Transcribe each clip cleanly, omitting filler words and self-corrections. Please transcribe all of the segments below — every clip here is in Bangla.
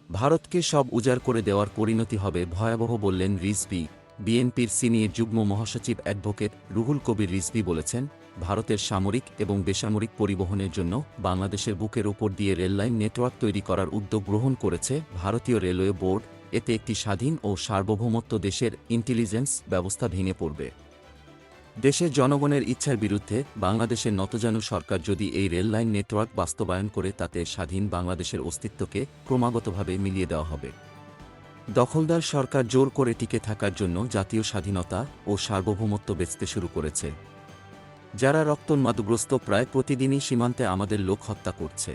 ভারতকে সব উজাড় করে দেওয়ার পরিণতি হবে ভয়াবহ বললেন রিজভী। বিএনপির সিনিয়র যুগ্ম মহাসচিব অ্যাডভোকেট রুহুল কবির রিজভী বলেছেন, ভারতের সামরিক এবং বেসামরিক পরিবহনের জন্য বাংলাদেশের বুকের ওপর দিয়ে রেললাইন নেটওয়ার্ক তৈরি করার উদ্যোগ গ্রহণ করেছে ভারতীয় রেলওয়ে বোর্ড। এতে একটি স্বাধীন ও সার্বভৌমত্ব দেশের ইন্টেলিজেন্স ব্যবস্থা ভেঙে পড়বে। দেশের জনগণের ইচ্ছার বিরুদ্ধে বাংলাদেশের নতজানু সরকার যদি এই রেললাইন নেটওয়ার্ক বাস্তবায়ন করে, তাতে স্বাধীন বাংলাদেশের অস্তিত্বকে ক্রমাগতভাবে মিলিয়ে দেওয়া হবে। দখলদার সরকার জোর করে টিকে থাকার জন্য জাতীয় স্বাধীনতা ও সার্বভৌমত্ব বেচতে শুরু করেছে। যারা রক্তোন্মাদগ্রস্ত প্রায় প্রতিদিনই সীমান্তে আমাদের লোক হত্যা করছে,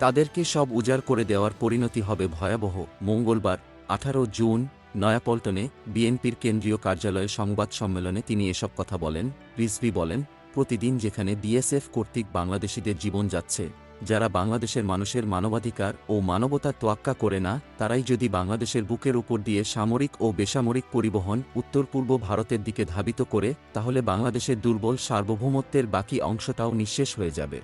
তাদেরকে সব উজাড় করে দেওয়ার পরিণতি হবে ভয়াবহ। মঙ্গলবার 18 জুন নয়াপল্টনে বিএনপির কেন্দ্রীয় কার্যালয়ে সংবাদ সম্মেলনে তিনি এসব কথা বলেন। রিজভী বলেন, প্রতিদিন যেখানে বিএসএফ কর্তৃক বাংলাদেশিদের জীবন যাচ্ছে, যারা বাংলাদেশের মানুষের মানবাধিকার ও মানবতার তোয়াক্কা করে না, তারাই যদি বাংলাদেশের বুকের উপর দিয়ে সামরিক ও বেসামরিক পরিবহন উত্তর পূর্ব ভারতের দিকে ধাবিত করে, তাহলে বাংলাদেশের দুর্বল সার্বভৌমত্বের বাকি অংশটাও নিঃশেষ হয়ে যাবে।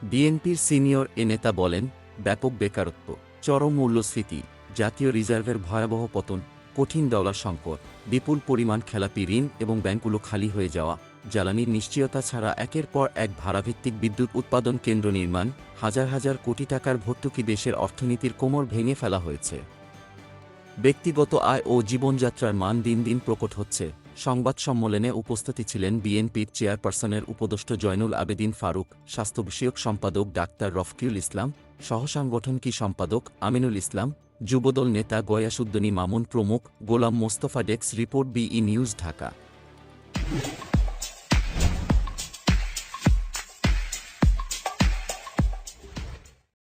বিএনপির সিনিয়র এ নেতা বলেন, ব্যাপক বেকারত্ব, চরম মূল্যস্ফীতি, জাতীয় রিজার্ভের ভয়াবহ পতন, কঠিন ডলার সংকট, বিপুল পরিমাণ খেলাপি ঋণ এবং ব্যাংকগুলো খালি হয়ে যাওয়া, জ্বালানির নিশ্চয়তা ছাড়া একের পর এক ভাড়াভিত্তিক বিদ্যুৎ উৎপাদন কেন্দ্র নির্মাণ, হাজার হাজার কোটি টাকার ভর্তুকি দেশের অর্থনীতির কোমর ভেঙে ফেলা হয়েছে। ব্যক্তিগত আয় ও জীবনযাত্রার মান দিন দিন প্রকট হচ্ছে। সংবাদ সম্মেলনে উপস্থিত ছিলেন বিএনপির চেয়ারপারসনের উপদেষ্টা জয়নুল আবেদিন ফারুক, স্বাস্থ্য বিষয়ক সম্পাদক ডাক্তার রফিকুল ইসলাম, সহসাংগঠনিক সম্পাদক আমিনুল ইসলাম, যুবদল নেতা গয়াসউদ্দিন মামুন প্রমুখ। Golam Mostafa, desk report, BE news, Dhaka.